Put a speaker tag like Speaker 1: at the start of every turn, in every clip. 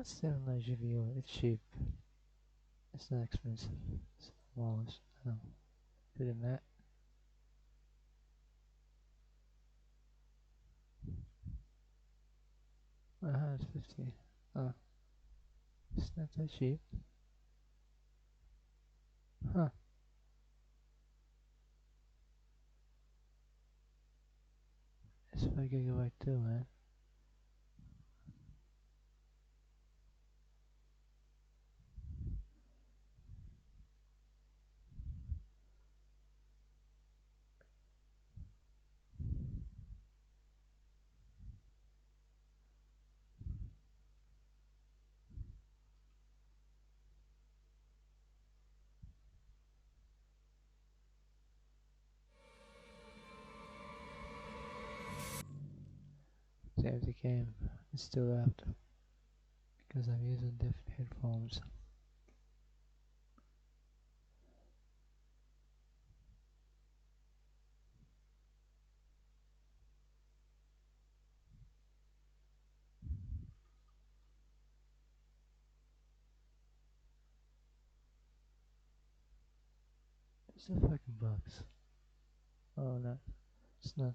Speaker 1: Not 7 GPU, it's cheap. It's not expensive. It's almost, do the math. It's 50. It's not that cheap. Huh. It's 5 GB too, man. Save the game. It's still out because I'm using different headphones. It's a fucking box. Oh no, it's not.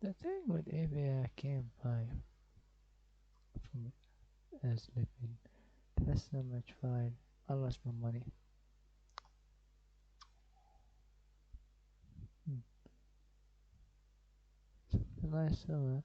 Speaker 1: The thing with AVI I can't buy from as living. That's not much fine. I lost my money. It's a nice summer.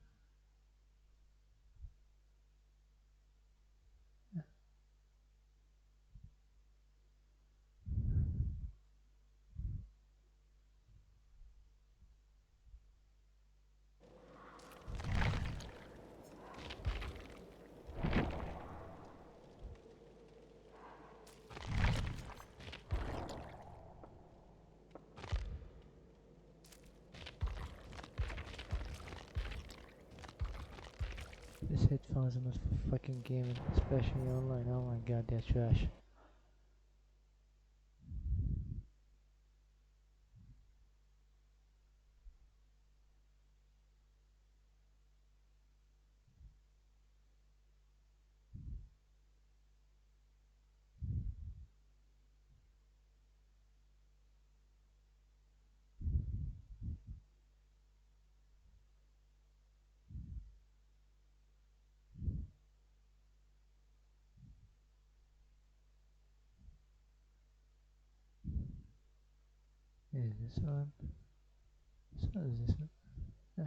Speaker 1: These headphones are not for fucking gaming, especially online. Oh my god, they're trash. Is this one? So is this one? Yeah.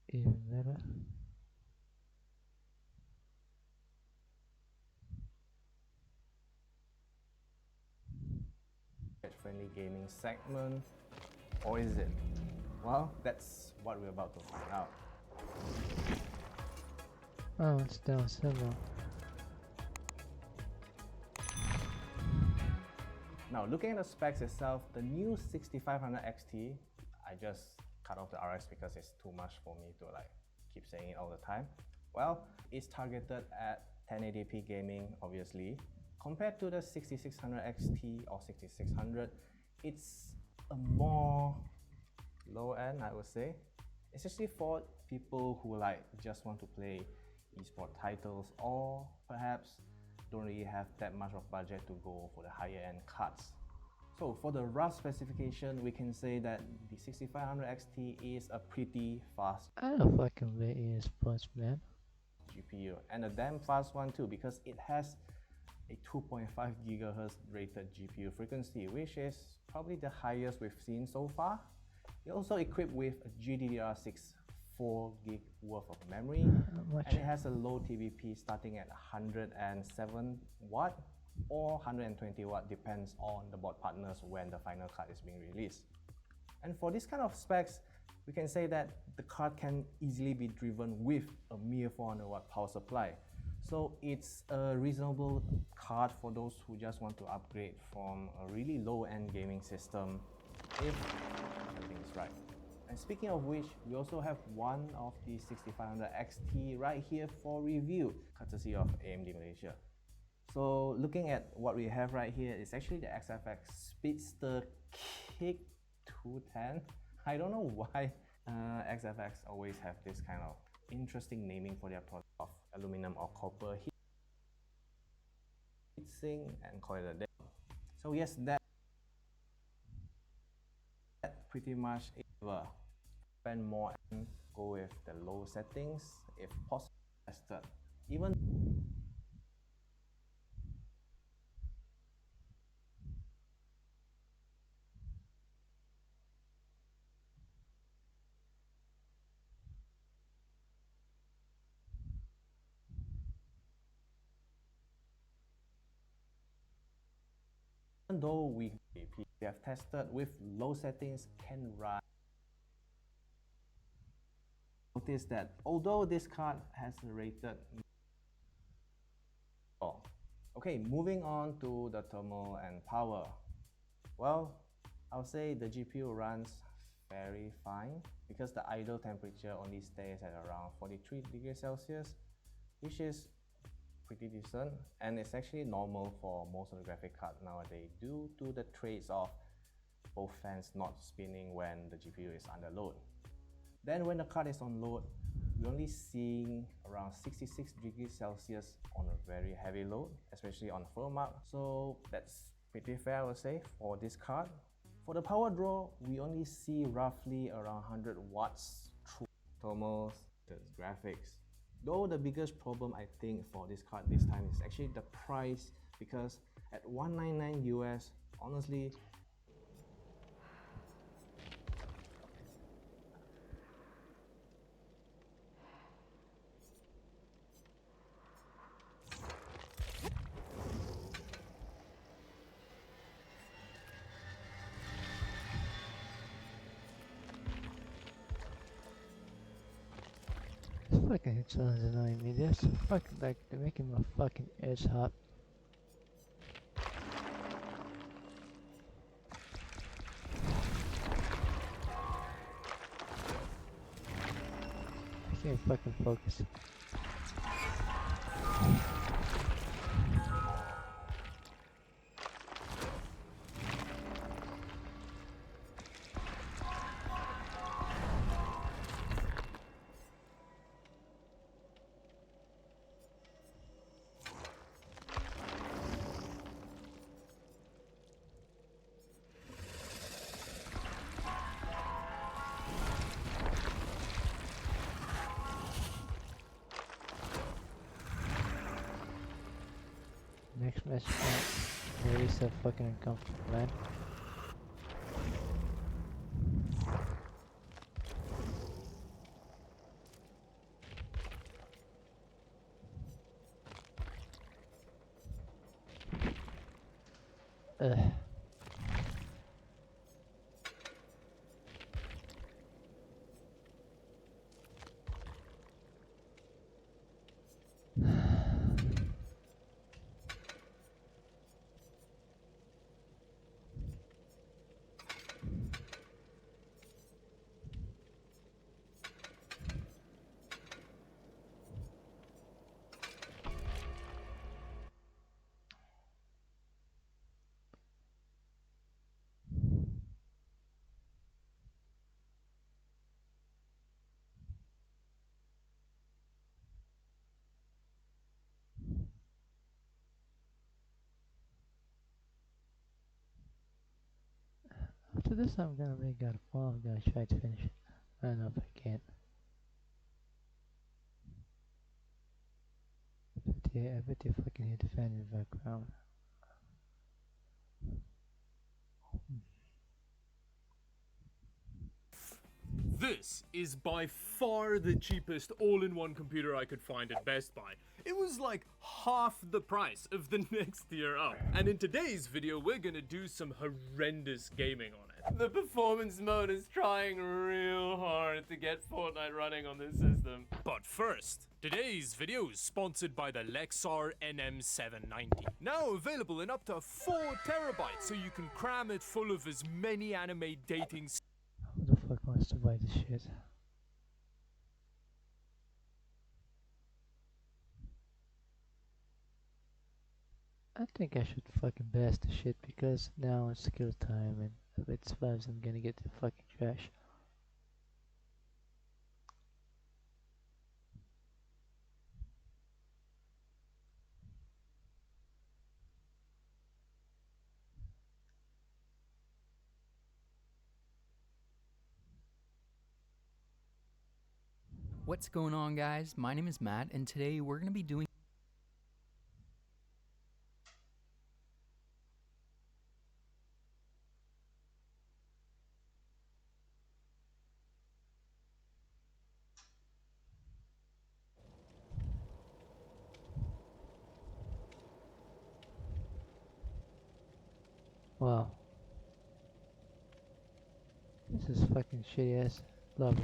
Speaker 1: Even better.
Speaker 2: Friendly gaming segment, or is it? Well, that's what we're about to find out.
Speaker 1: Oh, it's down several.
Speaker 2: Now, looking at the specs itself, the new 6500 XT, I just cut off the RX because it's too much for me to keep saying it all the time. Well, it's targeted at 1080p gaming, obviously. Compared to the 6600 XT or 6600, it's a more low end, I would say. Especially for people who just want to play esport titles, or perhaps don't really have that much of budget to go for the higher end cards. So for the rough specification, we can say that the 6500 XT is a pretty fast
Speaker 1: I don't fucking play eSports, man.
Speaker 2: GPU, and a damn fast one too, because it has a 2.5 GHz rated GPU frequency, which is probably the highest we've seen so far. It's also equipped with a GDDR6 4 gig worth of memory, and it has a low TBP starting at 107 watt or 120 watt, depends on the board partners when the final card is being released. And for this kind of specs, we can say that the card can easily be driven with a mere 400 watt power supply. So it's a reasonable card for those who just want to upgrade from a really low-end gaming system if everything is right. And speaking of which, we also have one of the 6500 XT right here for review, courtesy of AMD Malaysia. So looking at what we have right here is actually the XFX Speedster Kick 210. I don't know why XFX always have this kind of interesting naming for their product of aluminum or copper heatsink and call it a day. So yes, that pretty much it. Spend more and go with the low settings if possible. Even though we have tested with low settings can run. Notice that although this card has rated. Okay, moving on to the thermal and power. Well, I'll say the GPU runs very fine because the idle temperature only stays at around 43 degrees Celsius, which is pretty decent, and it's actually normal for most of the graphic cards nowadays due to the traits of both fans not spinning when the GPU is under load. Then when the card is on load, we're only seeing around 66 degrees Celsius on a very heavy load, especially on firmware. So that's pretty fair, I would say, for this card. For the power draw, we only see roughly around 100 watts through thermals, the graphics. Though the biggest problem I think for this card this time is actually the price, because at $199 US, honestly,
Speaker 1: This fucking headphones annoying me. They're so fucking like they're making my fucking ears hot. I can't fucking focus. Next match point. Really so fucking uncomfortable, man. Ugh. After this, I'm gonna make God of War. I'm gonna try to finish it. I don't know if I can. But yeah, I bet you fucking hear the fan in the background.
Speaker 3: This is by far the cheapest all-in-one computer I could find at Best Buy. It was like half the price of the next tier up. And in today's video, we're gonna do some horrendous gaming on it. The performance mode is trying real hard to get Fortnite running on this system. But first, today's video is sponsored by the Lexar NM790. Now available in up to 4 terabytes, so you can cram it full of as many anime dating.
Speaker 1: Who the fuck wants to buy this shit? I think I should fucking blast the shit because now it's skill time and if it survives I'm gonna get the fucking trash.
Speaker 4: What's going on, guys? My name is Matt, and today we're going to be doing
Speaker 1: Wow. This is fucking shitty ass lobby.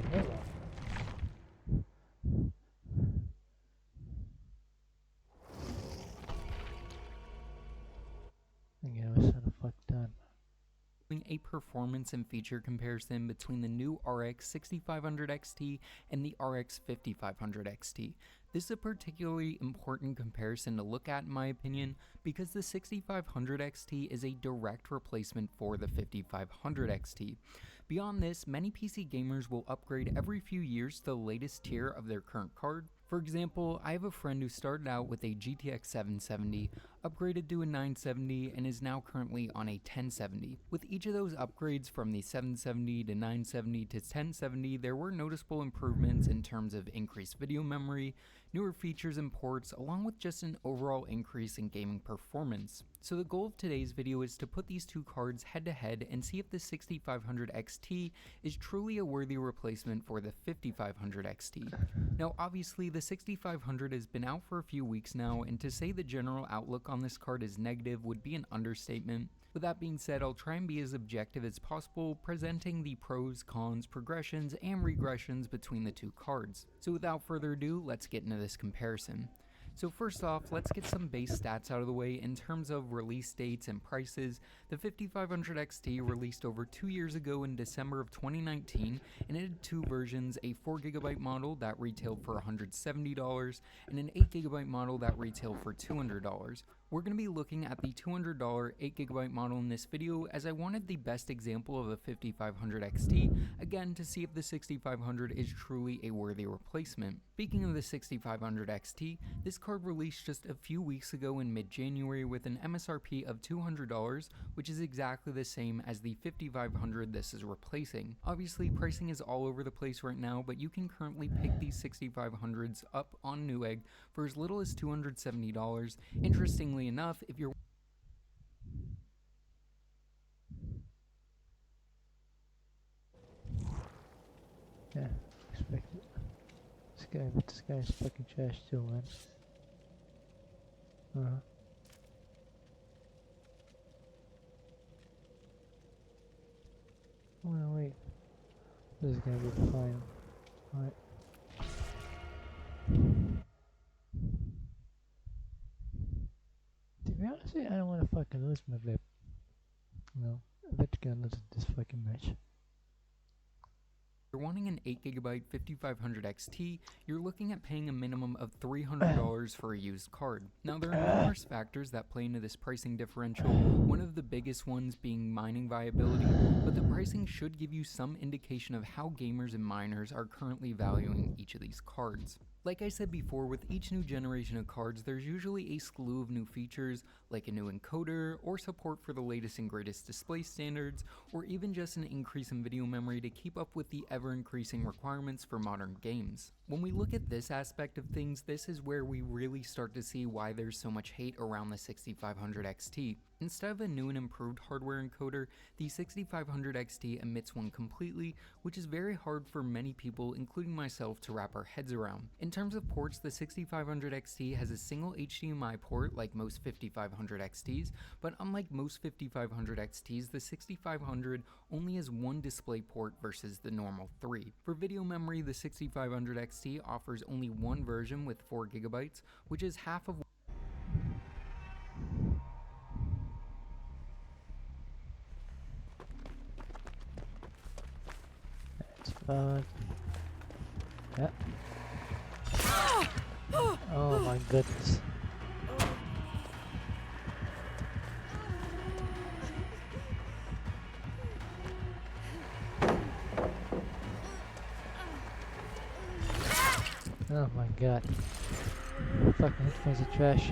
Speaker 1: Again, I was so the fuck done.
Speaker 4: a performance and feature comparison between the new RX 6500 XT and the RX 5500 XT. This is a particularly important comparison to look at in my opinion because the 6500 XT is a direct replacement for the 5500 XT. Beyond this, many PC gamers will upgrade every few years to the latest tier of their current card. For example, I have a friend who started out with a GTX 770, upgraded to a 970, and is now currently on a 1070. With each of those upgrades from the 770 to 970 to 1070, there were noticeable improvements in terms of increased video memory, newer features and ports, along with just an overall increase in gaming performance. So the goal of today's video is to put these two cards head to head and see if the 6500 XT is truly a worthy replacement for the 5500 XT. Now obviously the 6500 has been out for a few weeks now, and to say the general outlook on this card is negative would be an understatement. With that being said, I'll try and be as objective as possible, presenting the pros, cons, progressions, and regressions between the two cards. So without further ado, let's get into this comparison. So first off, let's get some base stats out of the way. In terms of release dates and prices, the 5500 XT released over 2 years ago in December of 2019, and it had two versions, a 4GB model that retailed for $170 and an 8GB model that retailed for $200. We're going to be looking at the $200 8GB model in this video as I wanted the best example of a 5500 XT, again to see if the 6500 is truly a worthy replacement. Speaking of the 6500 XT, this card released just a few weeks ago in mid-January with an MSRP of $200, which is exactly the same as the 5500 this is replacing. Obviously, pricing is all over the place right now, but you can currently pick these 6500s up on Newegg for as little as $270. Interestingly enough, if you're
Speaker 1: Yeah, expect it. This guy's fucking trash too, man. Oh no, wait. This is gonna be fine. Alright. To be honest, I don't wanna fucking lose my flip. No, I bet you're gonna lose this fucking match.
Speaker 4: you're wanting an 8GB 5500 XT, you're looking at paying a minimum of $300 for a used card. Now there are numerous factors that play into this pricing differential, one of the biggest ones being mining viability, but the pricing should give you some indication of how gamers and miners are currently valuing each of these cards. Like I said before, with each new generation of cards, there's usually a slew of new features, like a new encoder, or support for the latest and greatest display standards, or even just an increase in video memory to keep up with the ever-increasing requirements for modern games. When we look at this aspect of things, this is where we really start to see why there's so much hate around the 6500 XT. Instead of a new and improved hardware encoder, the 6500 XT omits one completely, which is very hard for many people, including myself, to wrap our heads around. In terms of ports, the 6500 XT has a single HDMI port like most 5500 XTs, but unlike most 5500 XTs, the 6500 only has one display port versus the normal 3. For video memory, the 6500 XT offers only one version with 4GB, which is half of
Speaker 1: It's fun. Yeah. Oh my goodness. Oh my god. Fucking headphones are trash.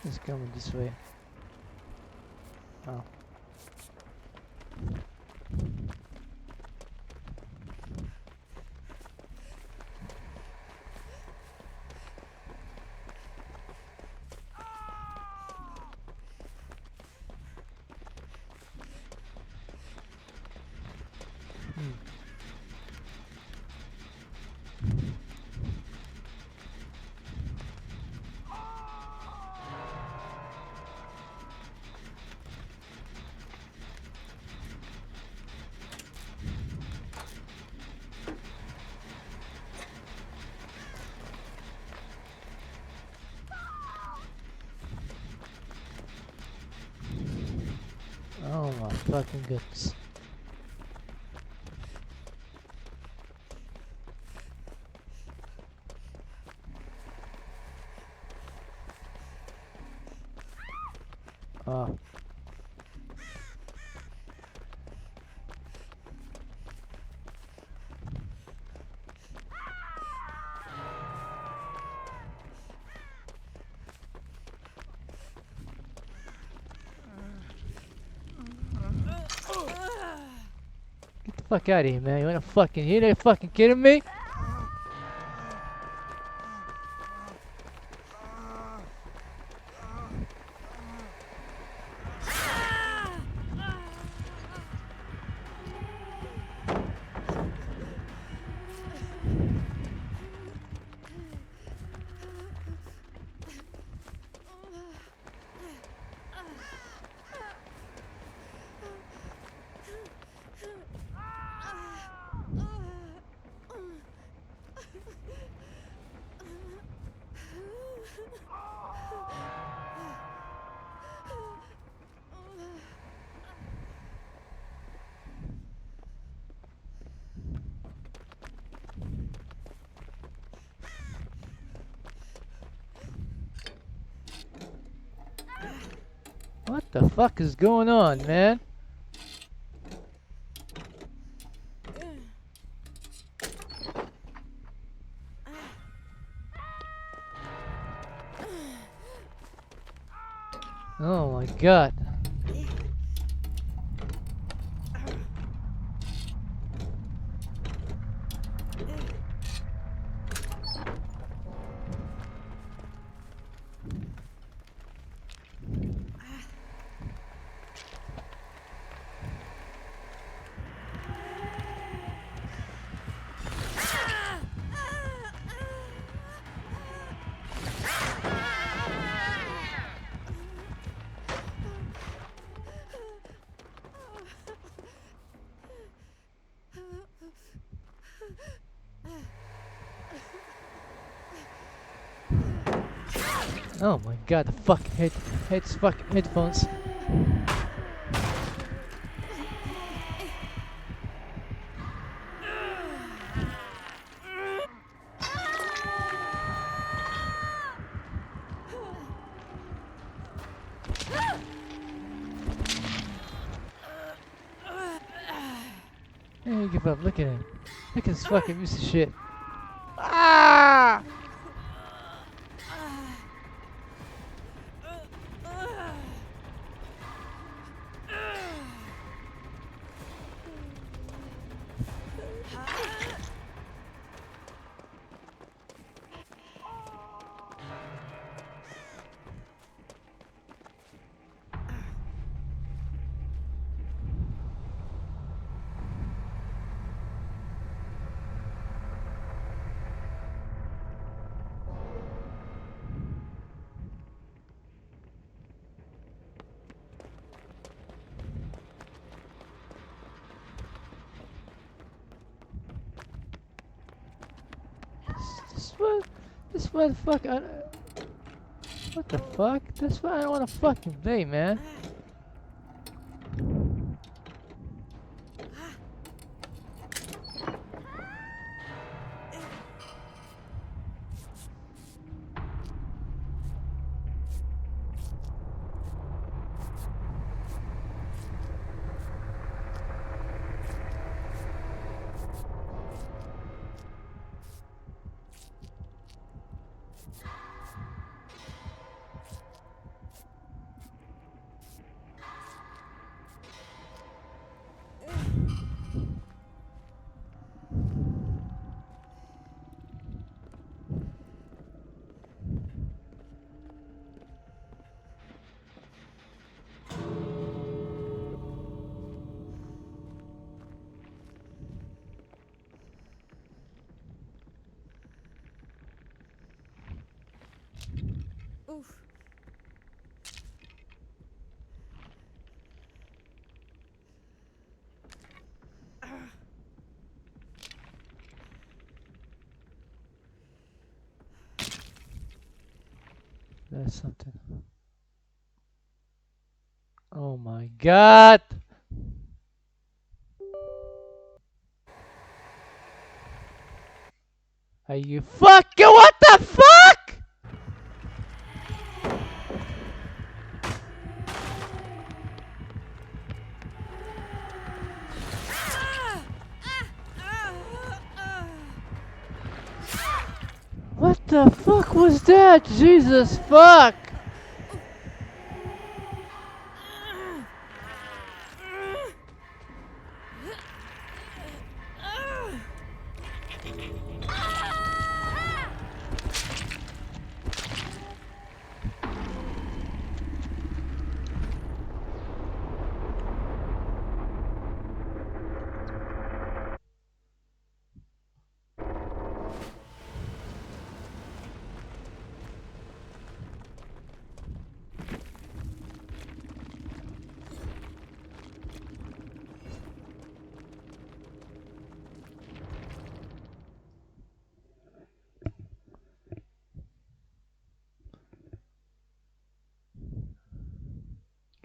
Speaker 1: It's coming this way. Oh. Oh my fucking goodness. Oh. Get the fuck out of here, man. You wanna fucking hit it? Fucking kidding me? What the fuck is going on, man? Oh my god. Oh my god, the fucking fucking headphones. Hey, give up, look at him. Look at this fucking piece of shit. Ah! This what? This motherfucker. What the fuck? That's why I don't wanna fucking play, man.
Speaker 5: Oof.
Speaker 1: That's something. Oh my god! Are you fucking what the fuck? What the fuck was that? Jesus fuck!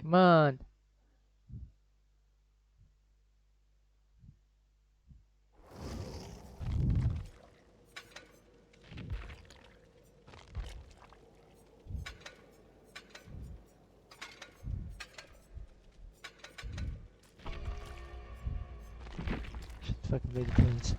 Speaker 1: Come on. Should fucking made the planes.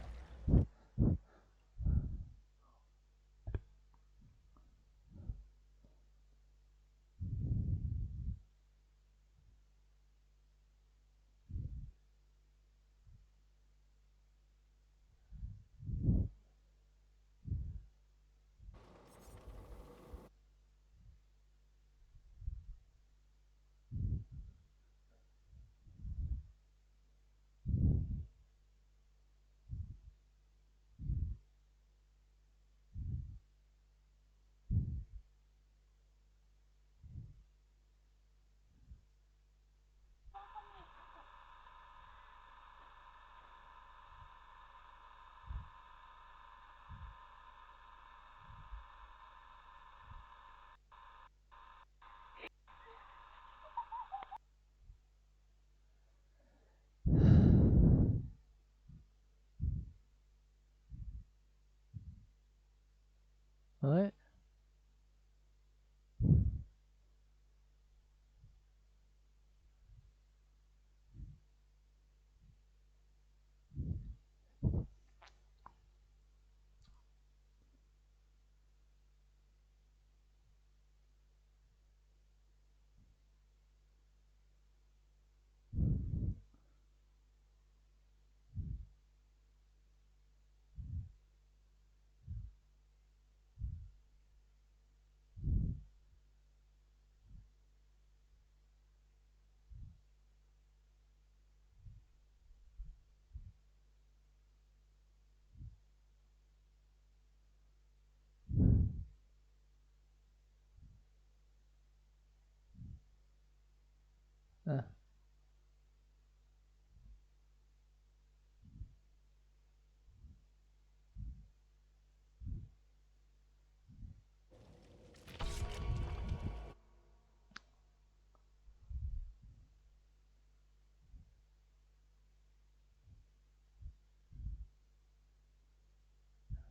Speaker 1: Uh.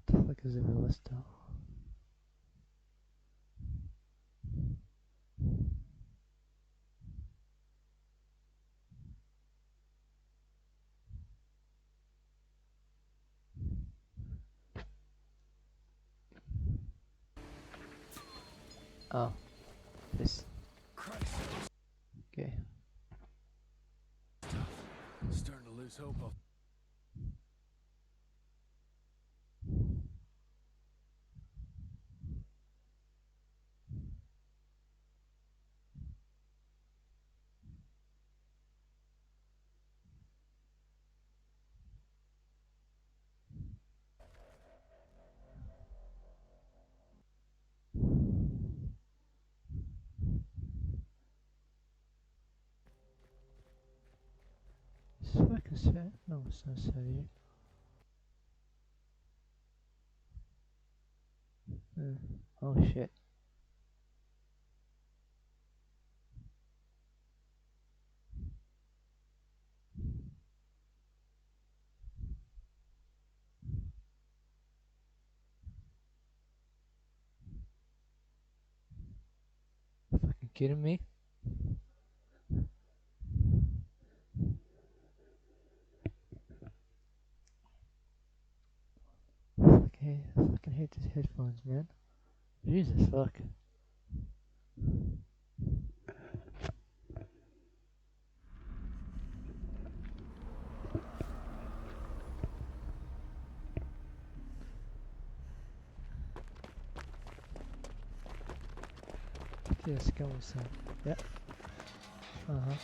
Speaker 1: What the fuck is the Vista? Oh, this. Okay.
Speaker 3: Starting to lose hope of.
Speaker 1: This fucking set. No, it's not set yet. Oh shit. Fucking kidding me? Okay, I fucking hate these headphones, man. Jesus fuck. Okay, let's go with some. Yep. Uh-huh.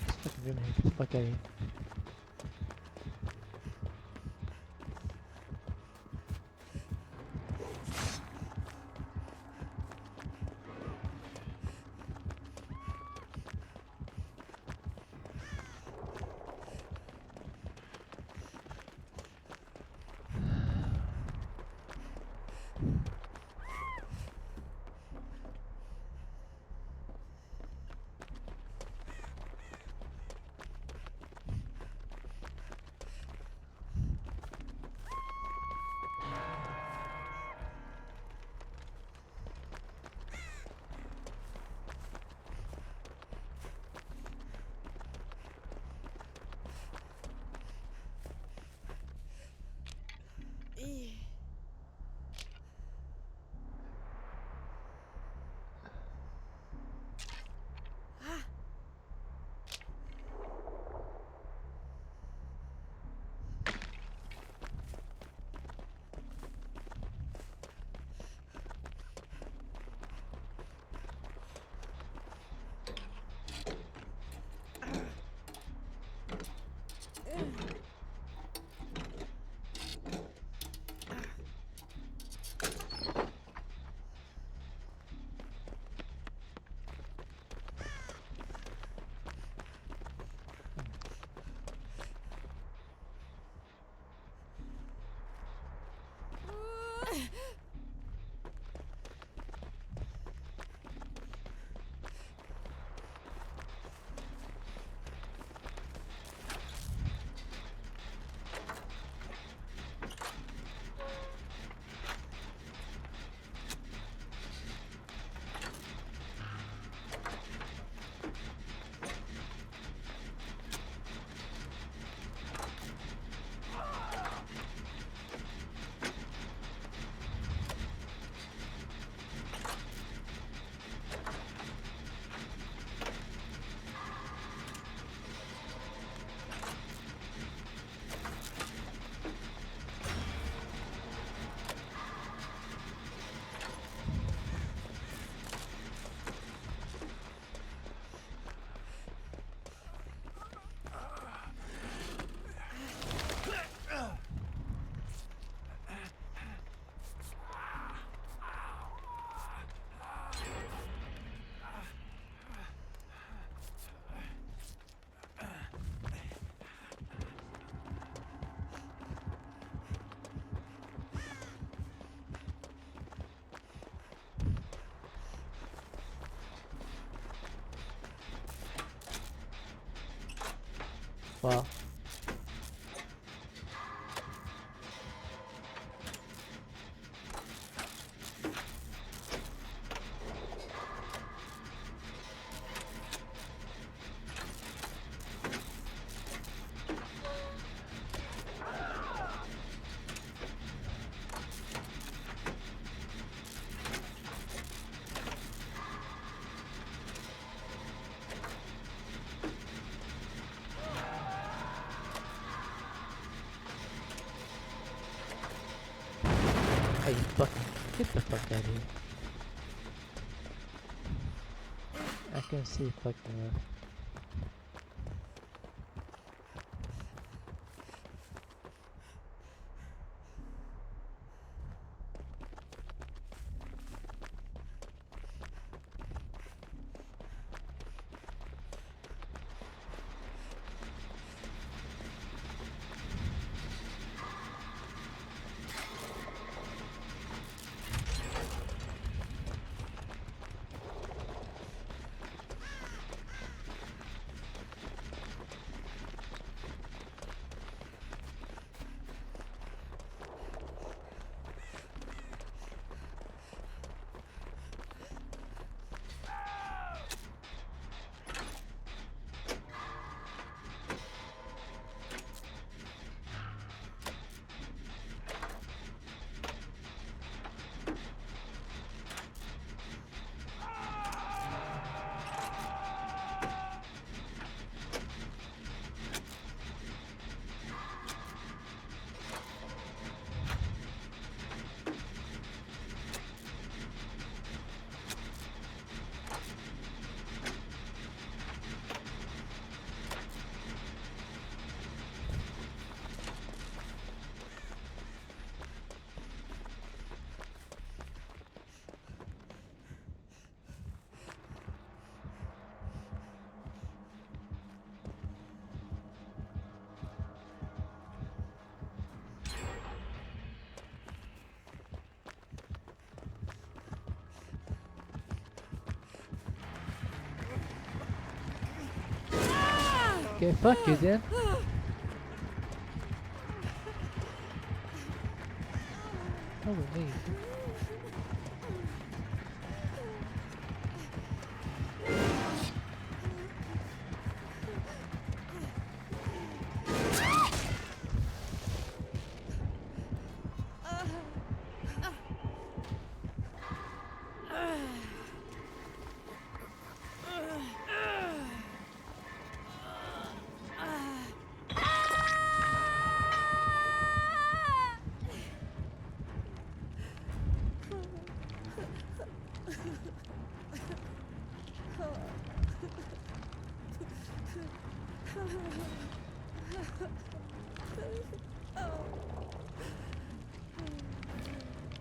Speaker 1: This fucking room here, get the fuck out of here. Wow. Hey, fucking get the fuck out of here. I can see fucking okay, fuck you then. Cover me.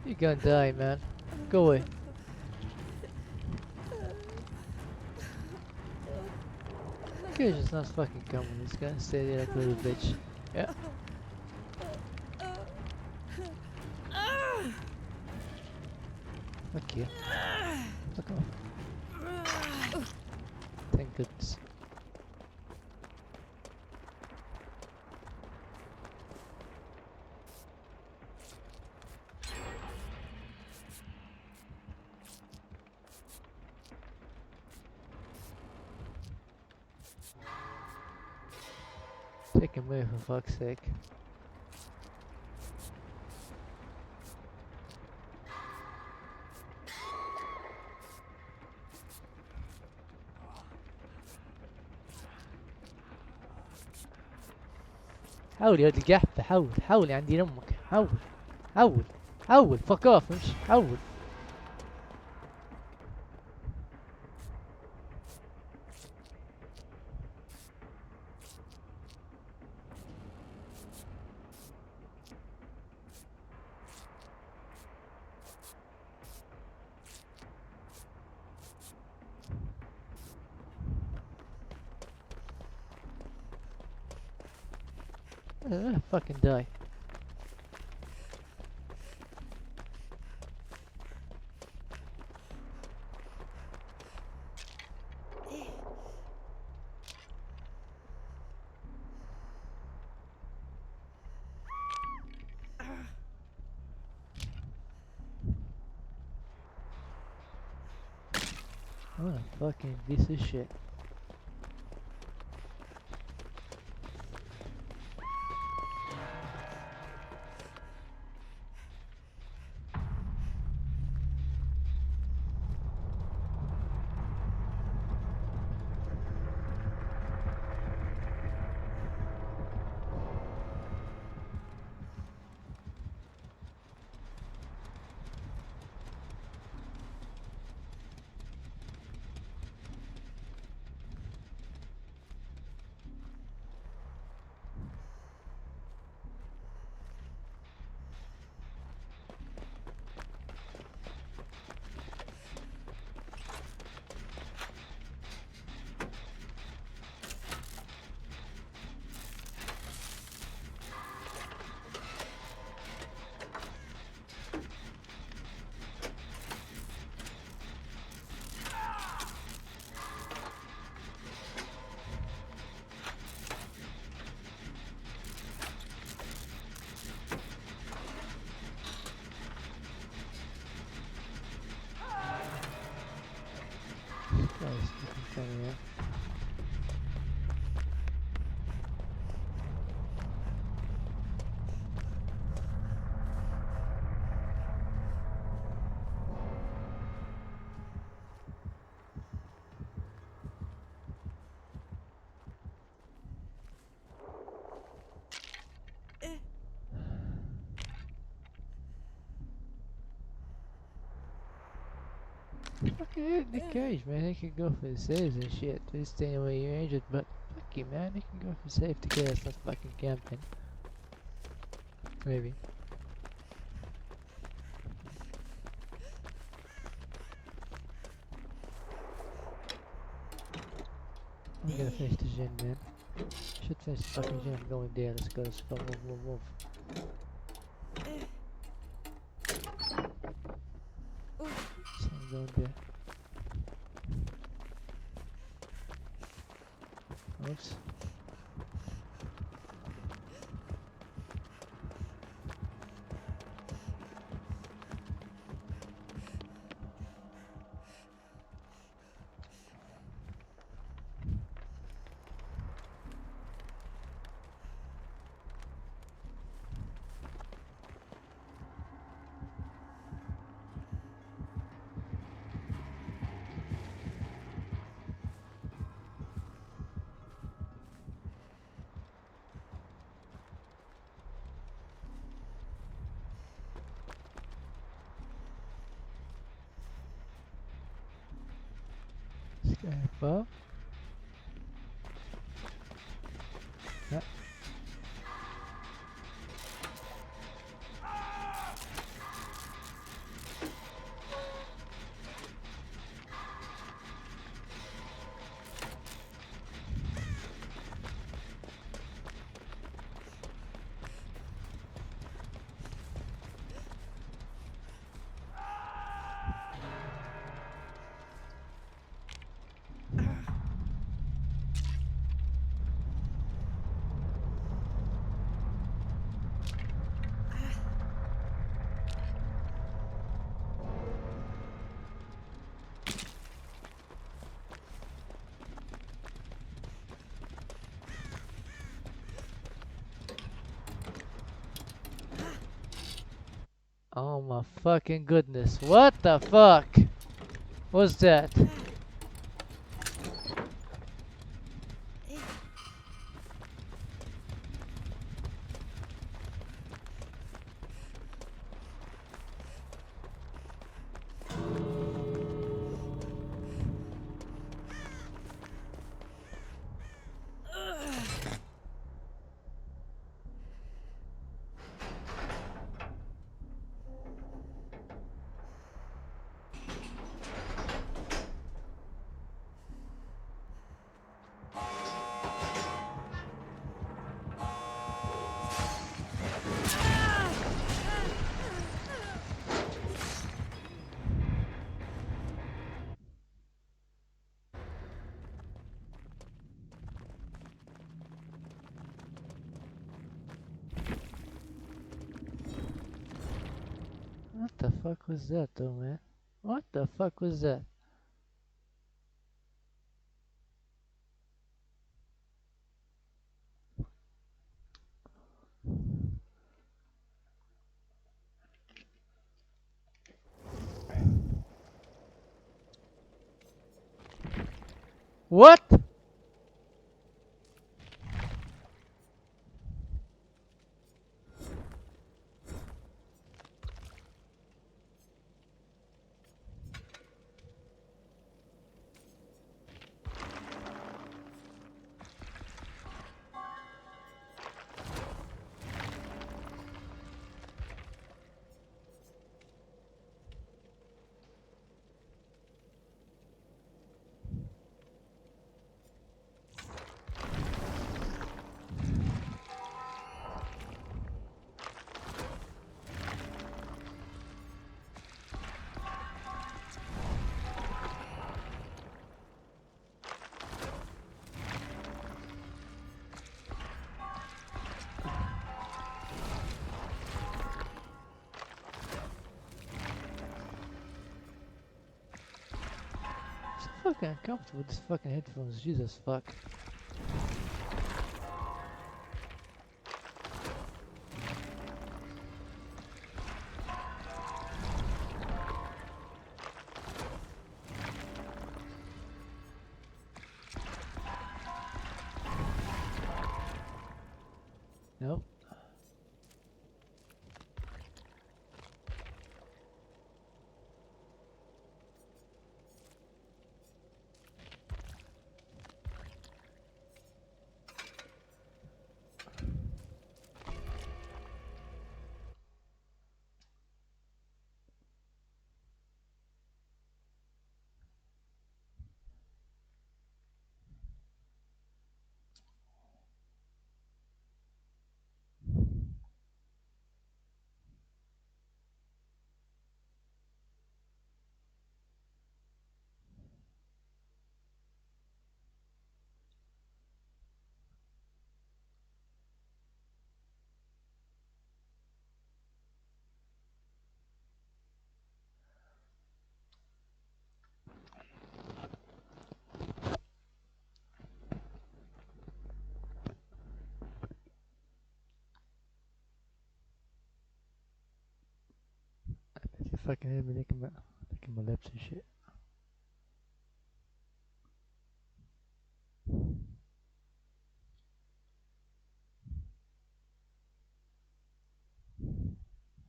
Speaker 1: You're gonna die, man. Go away. You're just not fucking coming. He's gonna stay there like a little bitch. Yeah. Fuck you. Fuck off. Thank goodness. Take him away for fuck's sake. حاول يا ولد القحفة، حاول حاول يا عندي امك، حاول حاول حاول fuck off امشي حاول. Fucking die. What a fucking piece of shit. This guy's fucking funny, yeah. Fucking hit the cage, man. He can go for the saves and shit. Please stay away, you're injured, but fuck you, man. He can go for safety case, not fucking camping. Maybe. I'm gonna finish the gen, man. Should finish the fucking gen. I'm going there. Let's go. Let's go. Move. So I'm going there. Oops. This guy above. Yeah. Oh my fucking goodness. What the fuck? What's that? What the fuck was that though, man? What the fuck was that? What? Fucking uncomfortable with this fucking headphones. Jesus fuck. Nope. I bet you fucking hear me licking my lips and shit.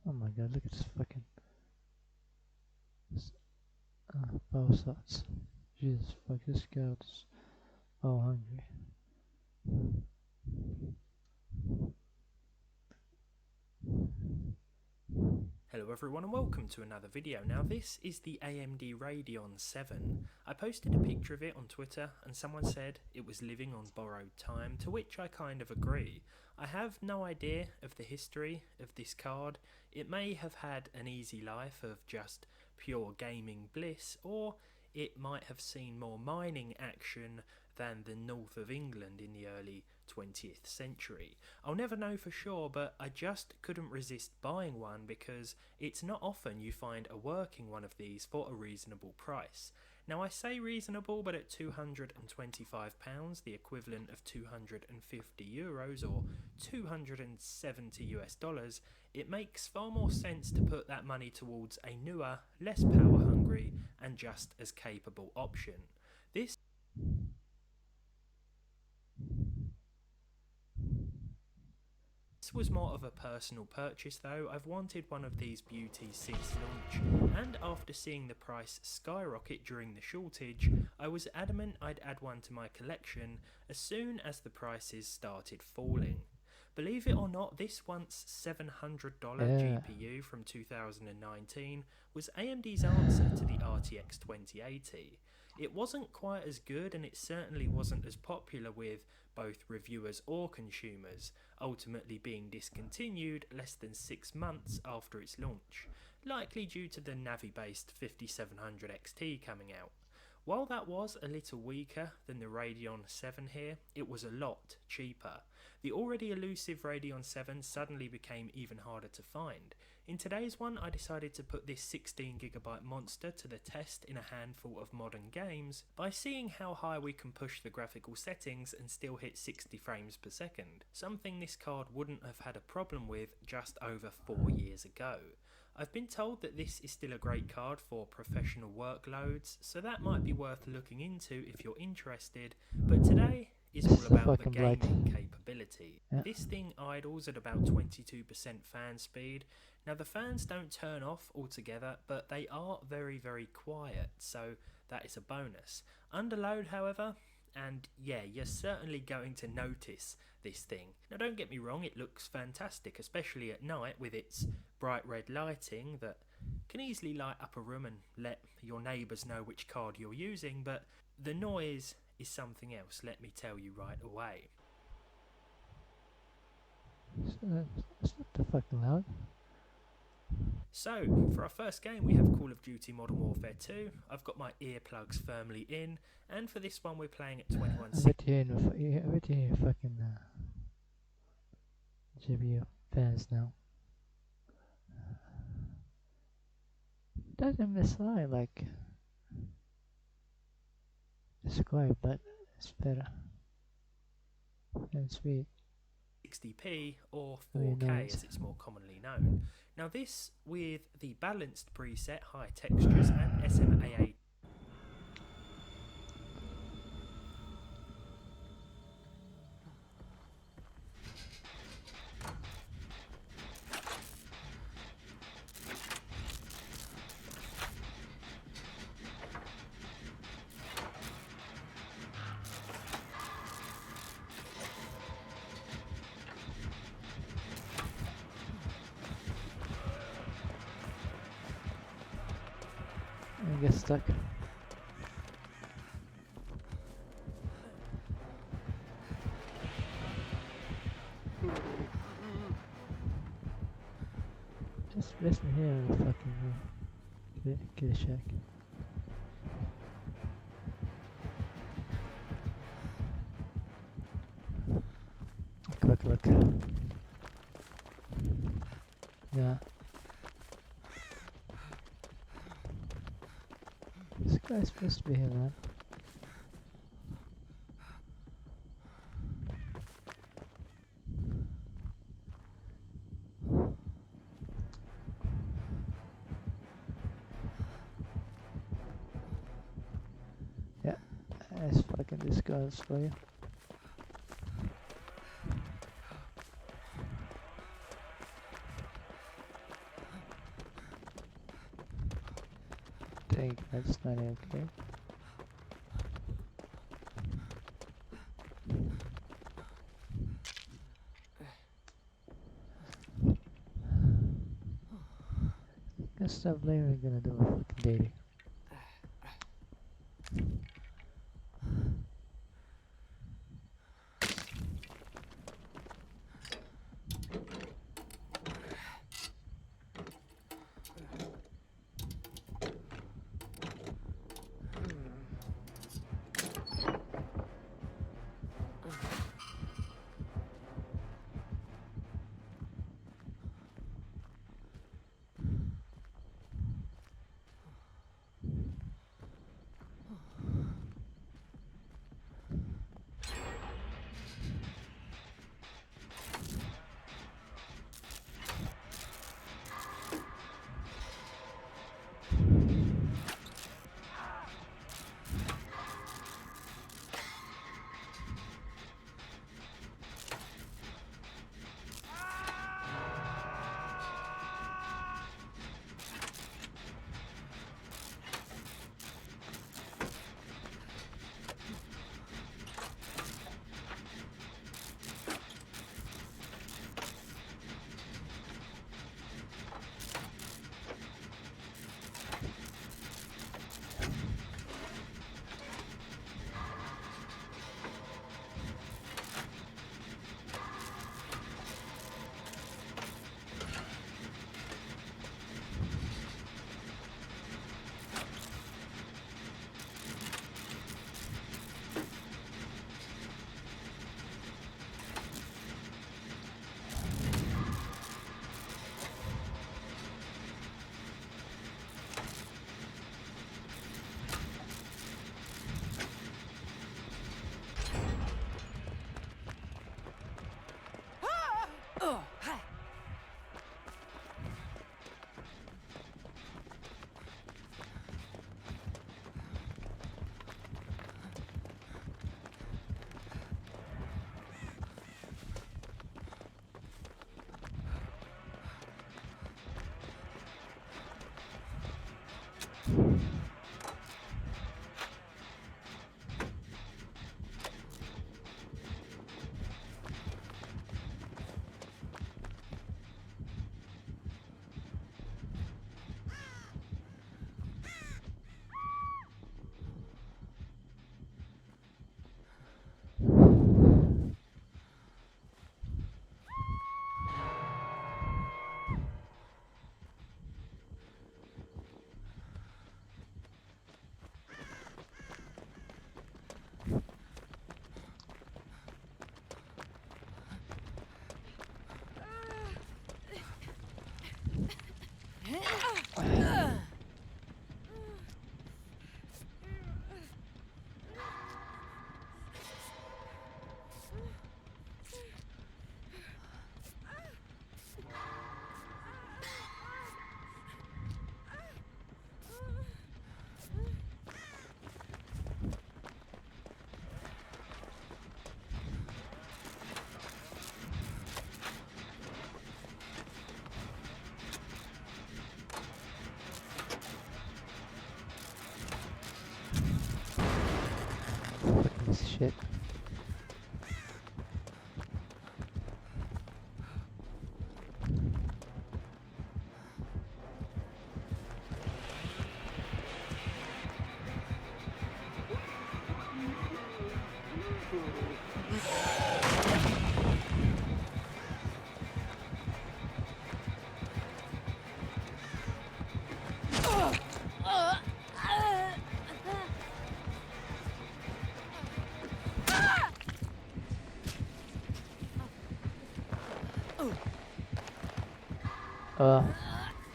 Speaker 1: Oh my god, look at this fucking bow shots. Jesus fuck, this girl is oh hungry.
Speaker 5: Hello everyone and welcome to another video. Now this is the AMD Radeon 7. I posted a picture of it on Twitter and someone said it was living on borrowed time, to which I kind of agree. I have no idea of the history of this card. It may have had an easy life of just pure gaming bliss, or it might have seen more mining action than the north of England in the early 20th century. I'll never know for sure, but I just couldn't resist buying one because it's not often you find a working one of these for a reasonable price. Now I say reasonable, but at £225, the equivalent of €250 or 270 US dollars, it makes far more sense to put that money towards a newer, less power hungry and just as capable option. This was more of a personal purchase though. I've wanted one of these beauties since launch, and after seeing the price skyrocket during the shortage, I was adamant I'd add one to my collection as soon as the prices started falling. Believe it or not, this once $700 GPU from 2019 was AMD's answer to the RTX 2080. It wasn't quite as good, and it certainly wasn't as popular with both reviewers or consumers, ultimately being discontinued less than 6 months after its launch, likely due to the Navi-based 5700 XT coming out. While that was a little weaker than the Radeon 7 here, it was a lot cheaper. The already elusive Radeon 7 suddenly became even harder to find. In today's one, I decided to put this 16GB monster to the test in a handful of modern games by seeing how high we can push the graphical settings and still hit 60 frames per second, something this card wouldn't have had a problem with just over 4 years ago. I've been told that this is still a great card for professional workloads, so that might be worth looking into if you're interested, but today is all
Speaker 1: This is a
Speaker 5: about the
Speaker 1: fucking blight.
Speaker 5: gaming capability.
Speaker 1: Yeah.
Speaker 5: This thing idles at about 22% fan speed. Now the fans don't turn off altogether, but they are very, very quiet, so that is a bonus. Under load, however, and yeah, you're certainly going to notice this thing. Now don't get me wrong, it looks fantastic, especially at night with its bright red lighting that can easily light up a room and let your neighbours know which card you're using, but the noise is something else, let me tell you right away.
Speaker 1: It's not that fucking loud.
Speaker 5: So, for our first game we have Call of Duty Modern Warfare 2. I've got my earplugs firmly in, and for this one we're playing at
Speaker 1: I
Speaker 5: 2160.
Speaker 1: bet you hear fucking GPU fans now. Doesn't miss line like it's quiet, but it's better and sweet.
Speaker 5: 60p or
Speaker 1: Very
Speaker 5: 4K
Speaker 1: nice.
Speaker 5: as it's more commonly known. Now this with the balanced preset, high textures and SMAA.
Speaker 1: I get stuck. Just rest me here in the fucking room. Get a shack. Quick look. Yeah. This guy's supposed to be here, man. Yeah, that's fucking disguise for you. Dang, that's not okay. Gonna stop later and gonna do a fucking dating. this shit.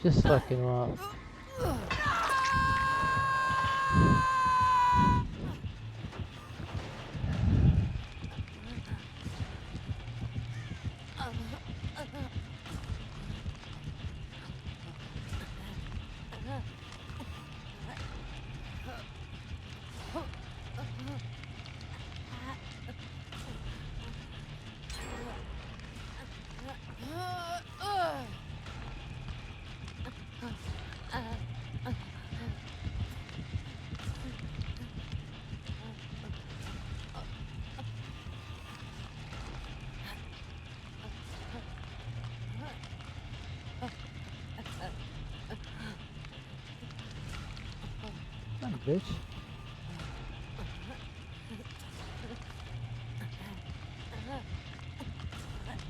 Speaker 1: Just fucking well. Come on, bitch.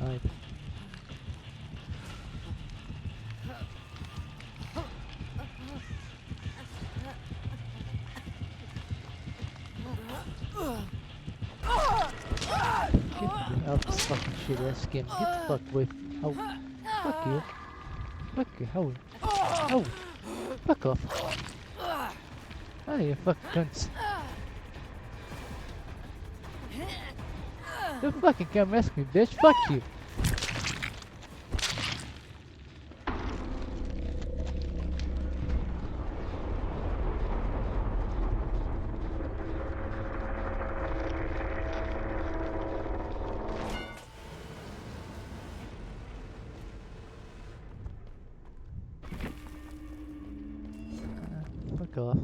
Speaker 1: Right. Get me out this fucking shit ass game. Get the fuck away from me. Oh. Fuck you. Fuck you. How? Oh. Fuck off. Out of here, fucking cunts. Don't fucking come rescue me, bitch. Fuck you. Fuck off.